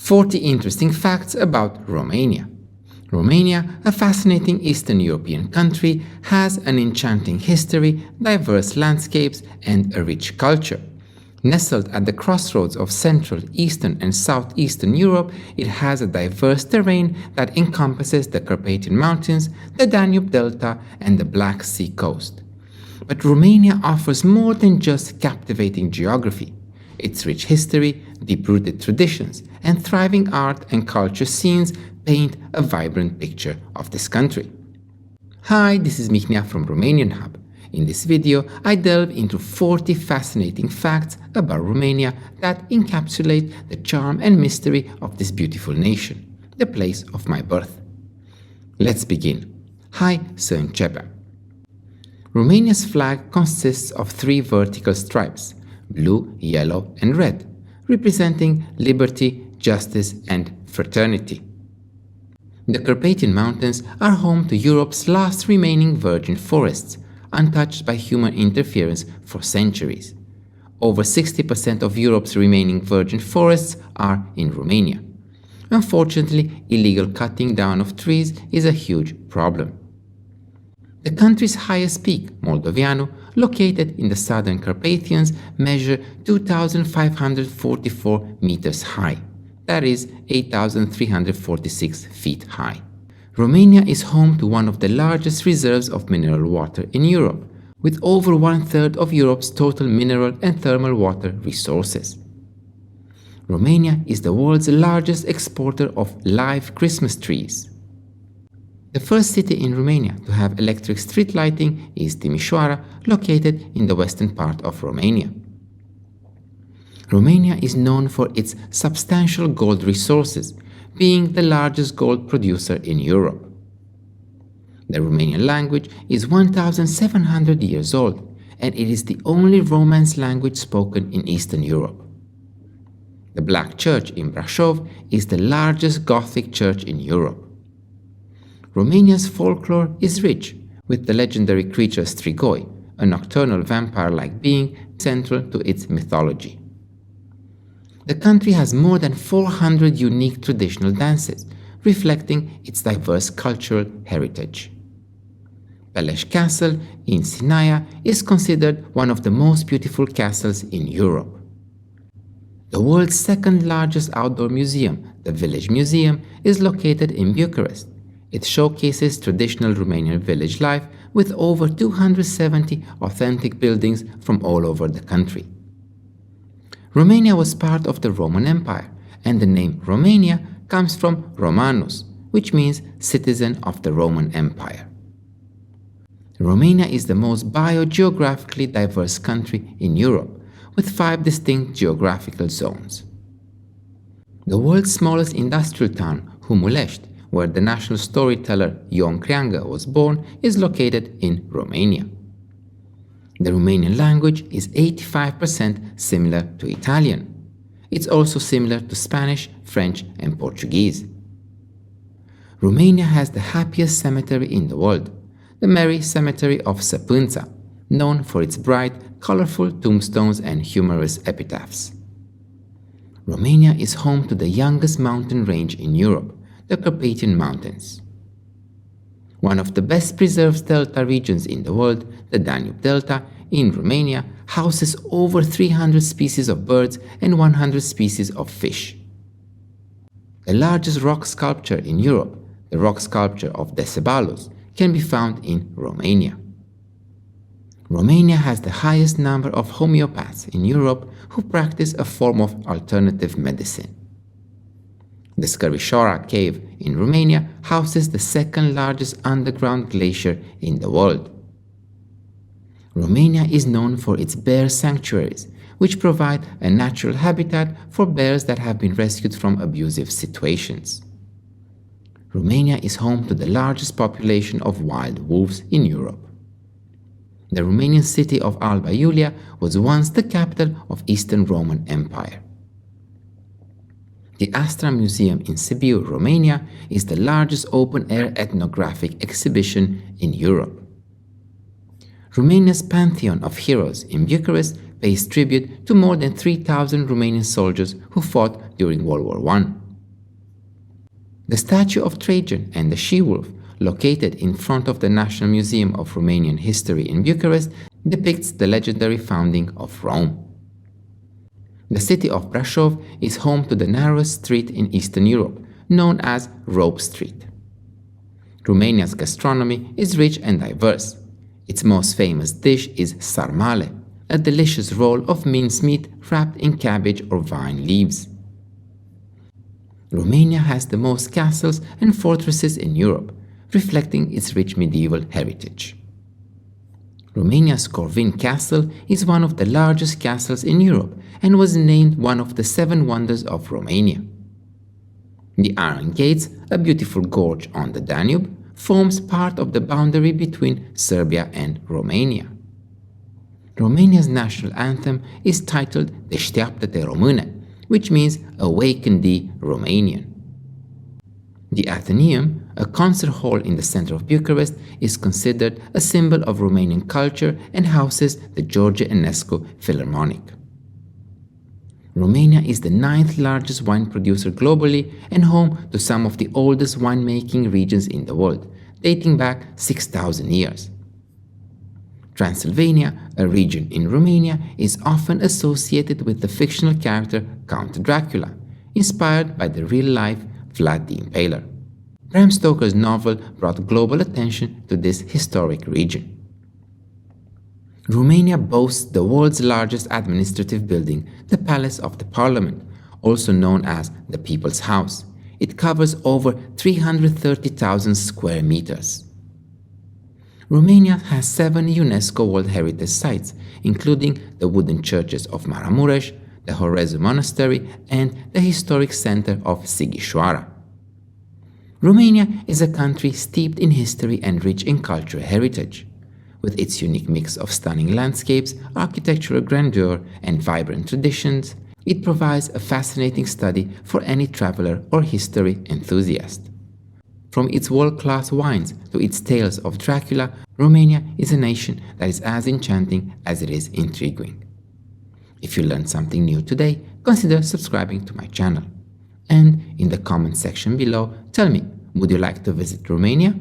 40 interesting facts about Romania. Romania, a fascinating Eastern European country, has an enchanting history, diverse landscapes, and a rich culture. Nestled at the crossroads of Central, Eastern, and Southeastern Europe, it has a diverse terrain that encompasses the Carpathian Mountains, the Danube Delta, and the Black Sea coast. But Romania offers more than just captivating geography. Its rich history, deep-rooted traditions, and thriving art and culture scenes paint a vibrant picture of this country. Hi, this is Mihnea from Romanian Hub. In this video, I delve into 40 fascinating facts about Romania that encapsulate the charm and mystery of this beautiful nation, the place of my birth. Let's begin. Hai să începem. Romania's flag consists of 3 vertical stripes, blue, yellow, and red, representing liberty, justice, and fraternity. The Carpathian Mountains are home to Europe's last remaining virgin forests, untouched by human interference for centuries. Over 60% of Europe's remaining virgin forests are in Romania. Unfortunately, illegal cutting down of trees is a huge problem. The country's highest peak, Moldoveanu, located in the southern Carpathians, measures 2,544 meters high. That is 8,346 feet high. Romania is home to one of the largest reserves of mineral water in Europe, with over 1/3 of Europe's total mineral and thermal water resources. Romania is the world's largest exporter of live Christmas trees. The first city in Romania to have electric street lighting is Timișoara, located in the western part of Romania. Romania is known for its substantial gold resources, being the largest gold producer in Europe. The Romanian language is 1,700 years old, and it is the only Romance language spoken in Eastern Europe. The Black Church in Brașov is the largest Gothic church in Europe. Romania's folklore is rich, with the legendary creature Strigoi, a nocturnal vampire-like being, central to its mythology. The country has more than 400 unique traditional dances, reflecting its diverse cultural heritage. Peleș Castle in Sinaia is considered one of the most beautiful castles in Europe. The world's second largest outdoor museum, the Village Museum, is located in Bucharest. It showcases traditional Romanian village life with over 270 authentic buildings from all over the country. Romania was part of the Roman Empire, and the name Romania comes from Romanus, which means citizen of the Roman Empire. Romania is the most biogeographically diverse country in Europe, with 5 distinct geographical zones. The world's smallest industrial town, Humulești, where the national storyteller Ion Creangă was born, is located in Romania. The Romanian language is 85% similar to Italian. It's also similar to Spanish, French, and Portuguese. Romania has the happiest cemetery in the world, the Mary Cemetery of Săpânța, known for its bright, colorful tombstones and humorous epitaphs. Romania is home to the youngest mountain range in Europe, the Carpathian Mountains. One of the best preserved delta regions in the world, the Danube Delta, in Romania, houses over 300 species of birds and 100 species of fish. The largest rock sculpture in Europe, the rock sculpture of Decebalus, can be found in Romania. Romania has the highest number of homeopaths in Europe who practice a form of alternative medicine. The Scărișoara Cave in Romania houses the second largest underground glacier in the world. Romania is known for its bear sanctuaries, which provide a natural habitat for bears that have been rescued from abusive situations. Romania is home to the largest population of wild wolves in Europe. The Romanian city of Alba Iulia was once the capital of Eastern Roman Empire. The Astra Museum in Sibiu, Romania, is the largest open-air ethnographic exhibition in Europe. Romania's Pantheon of Heroes in Bucharest pays tribute to more than 3,000 Romanian soldiers who fought during World War I. The statue of Trajan and the she-wolf, located in front of the National Museum of Romanian History in Bucharest, depicts the legendary founding of Rome. The city of Brașov is home to the narrowest street in Eastern Europe, known as Rope Street. Romania's gastronomy is rich and diverse. Its most famous dish is sarmale, a delicious roll of mincemeat wrapped in cabbage or vine leaves. Romania has the most castles and fortresses in Europe, reflecting its rich medieval heritage. Romania's Corvin Castle is one of the largest castles in Europe and was named one of the 7 wonders of Romania. The Iron Gates, a beautiful gorge on the Danube, forms part of the boundary between Serbia and Romania. Romania's national anthem is titled Deșteaptă-te Române, which means Awaken thee, Romanian. The Athenaeum, a concert hall in the center of Bucharest, is considered a symbol of Romanian culture and houses the George Enescu Philharmonic. Romania is the 9th largest wine producer globally and home to some of the oldest winemaking regions in the world, dating back 6,000 years. Transylvania, a region in Romania, is often associated with the fictional character Count Dracula, inspired by the real-life Vlad the Impaler. Bram Stoker's novel brought global attention to this historic region. Romania boasts the world's largest administrative building, the Palace of the Parliament, also known as the People's House. It covers over 330,000 square meters. Romania has 7 UNESCO World Heritage Sites, including the wooden churches of Maramureș, the Horezu Monastery, and the historic center of Sighișoara. Romania is a country steeped in history and rich in cultural heritage. With its unique mix of stunning landscapes, architectural grandeur, and vibrant traditions, it provides a fascinating study for any traveler or history enthusiast. From its world-class wines to its tales of Dracula, Romania is a nation that is as enchanting as it is intriguing. If you learned something new today, consider subscribing to my channel. And in the comment section below, tell me, would you like to visit Romania?